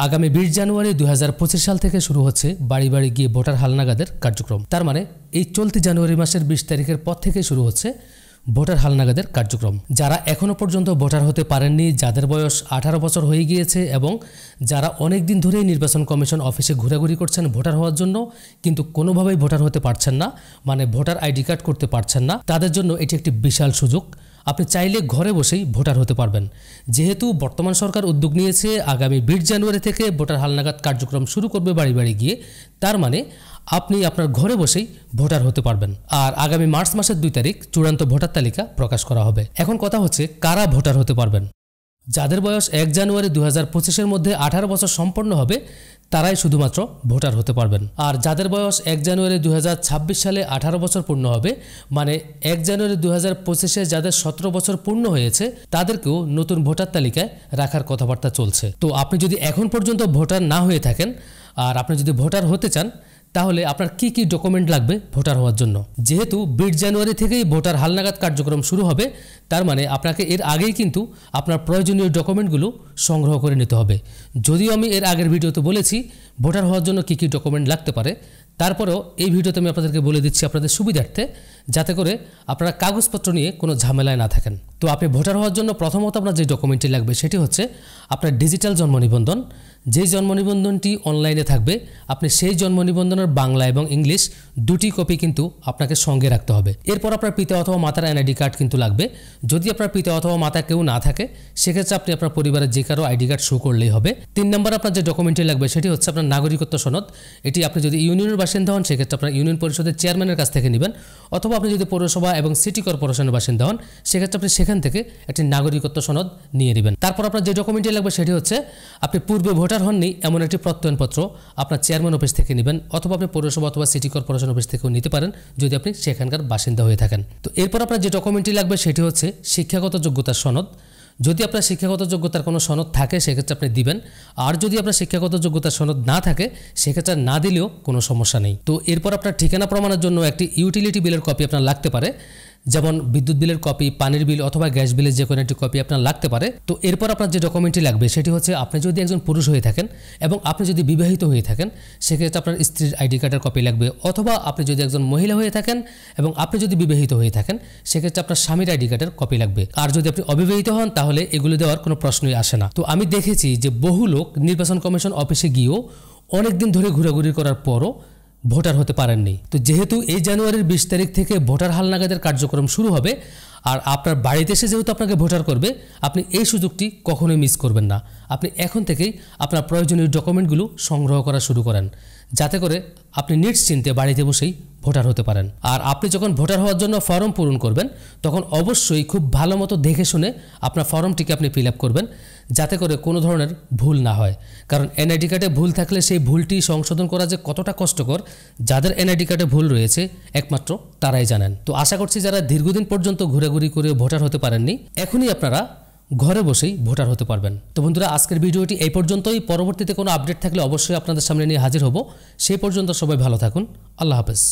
আগামী 20 জানুয়ারি 2025 সাল থেকে শুরু হচ্ছে বাড়ি বাড়ি গিয়ে ভোটার হালনাগাদের কার্যক্রম। তার মানে এই চলতি জানুয়ারি মাসের 20 তারিখের পর থেকে শুরু হচ্ছে ভোটার হালনাগাদের কার্যক্রম। যারা এখনও পর্যন্ত ভোটার হতে পারেননি, যাদের বয়স 18 বছর হয়ে গিয়েছে এবং যারা অনেক দিন ধরেই নির্বাচন কমিশন অফিসে ঘোরাঘুরি করছেন ভোটার হওয়ার জন্য, কিন্তু কোনোভাবেই ভোটার হতে পারছেন না, মানে ভোটার আইডি কার্ড করতে পারছেন না, তাদের জন্য এটি একটি বিশাল সুযোগ। আপনি চাইলে ঘরে বসেই ভোটার হতে পারবেন। যেহেতু বর্তমান সরকার উদ্যোগ নিয়েছে আগামী 20 জানুয়ারি থেকে ভোটার হালনাগাদ কার্যক্রম শুরু করবে বাড়ি বাড়ি গিয়ে, তার মানে আপনি আপনার ঘরে বসেই ভোটার হতে পারবেন। আর আগামী মার্চ মাসের 2 তারিখ চূড়ান্ত ভোটার তালিকা প্রকাশ করা হবে। এখন কথা হচ্ছে কারা ভোটার হতে পারবেন। যাদের বয়স 1 জানুয়ারি 2025-এর মধ্যে 18 বছর সম্পন্ন হবে তারাই শুধুমাত্র ভোটার হতে পারবেন। আর যাদের বয়স 1 জানুয়ারি 2026 সালে 18 বছর পূর্ণ হবে, মানে 1 জানুয়ারি 2025-এ যাদের 17 বছর পূর্ণ হয়েছে তাদেরকেও নতুন ভোটার তালিকায় রাখার কথাবার্তা চলছে। তো আপনি যদি এখন পর্যন্ত ভোটার না হয়ে থাকেন আর আপনি যদি ভোটার হতে চান, তাহলে আপনার কি কি ডকুমেন্ট লাগবে ভোটার হওয়ার জন্য। যেহেতু 20 জানুয়ারি থেকেই ভোটার হালনাগাদ কার্যক্রম শুরু হবে, তার মানে আপনাকে এর আগেই কিন্তু আপনার প্রয়োজনীয় ডকুমেন্টগুলো সংগ্রহ করে নিতে হবে। যদিও আমি এর আগের ভিডিওতে বলেছি ভোটার হওয়ার জন্য কি কি ডকুমেন্ট লাগতে পারে, তারপরেও এই ভিডিওতে আমি আপনাদেরকে বলে দিচ্ছি আপনাদের সুবিধার্থে, যাতে করে আপনারা কাগজপত্র নিয়ে কোনো ঝামেলায় না থাকেন। তো আপনি ভোটার হওয়ার জন্য প্রথমত আপনার যে ডকুমেন্টটি লাগবে সেটি হচ্ছে আপনার ডিজিটাল জন্ম নিবন্ধন। যে জন্ম নিবন্ধনটি অনলাইনে থাকবে, আপনি সেই জন্ম নিবন্ধনের বাংলা এবং ইংলিশ দুটি কপি কিন্তু আপনাকে সঙ্গে রাখতে হবে। এরপর আপনার পিতা অথবা মাতার এনআইডি কার্ড কিন্তু লাগবে। যদি আপনার পিতা অথবা মাতা কেউ না থাকে, সেক্ষেত্রে আপনি আপনার পরিবারের যে কারো আইডি কার্ড শো করলেই হবে। 3 নম্বর আপনার যে ডকুমেন্টটি লাগবে সেটি হচ্ছে আপনার নাগরিকত্ব সনদ। এটি আপনি যদি ইউনিয়নের বাসিন্দা হন সেক্ষেত্রে আপনার ইউনিয়ন পরিষদের চেয়ারম্যানের কাছ থেকে নেবেন, অথবা আপনি যদি পৌরসভা এবং সিটি কর্পোরেশনের বাসিন্দা হন সেক্ষেত্রে আপনি সেখান থেকে একটি নাগরিকত্ব সনদ নিয়ে নেবেন। তারপর আপনার যে ডকুমেন্টটি লাগবে সেটি হচ্ছে আপনি পূর্বে ভোটার হননি এমন একটি প্রত্যয়নপত্র আপনার চেয়ারম্যান অফিস থেকে নেবেন, অথবা আপনি পৌরসভা অথবা সিটি কর্পোরেশন অফিস থেকেও নিতে পারেন যদি আপনি সেখানকার বাসিন্দা হয়ে থাকেন। তো এরপর আপনার যে ডকুমেন্টটি লাগবে সেটি হচ্ছে শিক্ষাগত যোগ্যতার সনদ। যদি আপনার শিক্ষাগত যোগ্যতার কোনো সনদ থাকে সেক্ষেত্রে আপনি দিবেন, আর যদি আপনার শিক্ষাগত যোগ্যতার সনদ না থাকে সেক্ষেত্রে না দিলেও কোনো সমস্যা নেই। তো এরপর আপনার ঠিকানা প্রমাণের জন্য একটি ইউটিলিটি বিলের কপি আপনার লাগতে পারে, যেমন বিদ্যুৎ বিলের কপি, পানির বিল অথবা গ্যাস বিলের যে কোনো একটি কপি আপনার লাগতে পারে। তো এরপর আপনার যে ডকুমেন্টটি লাগবে সেটি হচ্ছে আপনি যদি একজন পুরুষ হয়ে থাকেন এবং আপনি যদি বিবাহিত হয়ে থাকেন সেক্ষেত্রে আপনার স্ত্রীর আইডি কার্ডের কপি লাগবে, অথবা আপনি যদি একজন মহিলা হয়ে থাকেন এবং আপনি যদি বিবাহিত হয়ে থাকেন সেক্ষেত্রে আপনার স্বামীর আইডি কার্ডের কপি লাগবে। আর যদি আপনি অবিবাহিত হন তাহলে এগুলো দেওয়ার কোনো প্রশ্নই আসে না। তো আমি দেখেছি যে বহু লোক নির্বাচন কমিশন অফিসে গিয়েও অনেক দিন ধরে ঘোরাঘুরি করার পরও ভোটার হতে পারেননি। তো যেহেতু এই জানুয়ারির 20 তারিখ থেকে ভোটার হালনাগাদের কার্যক্রম শুরু হবে আর আপনার বাড়িতে এসে যেহেতু আপনাকে ভোটার করবে, আপনি এই সুযোগটি কখনোই মিস করবেন না। আপনি এখন থেকেই আপনার প্রয়োজনীয় ডকুমেন্টগুলো সংগ্রহ করা শুরু করেন, যাতে করে আপনি নিশ্চিন্তে বাড়িতে বসেই ভোটার হতে পারেন। আর আপনি যখন ভোটার হওয়ার জন্য ফর্ম পূরণ করবেন তখন অবশ্যই খুব ভালো মতো দেখে শুনে আপনার ফর্মটিকে আপনি ফিল আপ করবেন, যাতে করে কোনো ধরনের ভুল না হয়। কারণ এনআইডি কার্ডে ভুল থাকলে সেই ভুলটি সংশোধন করা যে কতটা কষ্টকর, যাদের এনআইডি কার্ডে ভুল রয়েছে একমাত্র তারাই জানেন। তো আশা করছি যারা দীর্ঘদিন পর্যন্ত ঘোরাঘুরি করে ভোটার হতে পারেননি, এখনই আপনারা ঘরে বসেই ভোটার হতে পারবেন। তো বন্ধুরা, আজকের ভিডিওটি এই পর্যন্তই। পরবর্তীতে কোনো আপডেট থাকলে অবশ্যই আপনাদের সামনে নিয়ে হাজির হব। সেই পর্যন্ত সবাই ভালো থাকুন। আল্লাহ হাফেজ।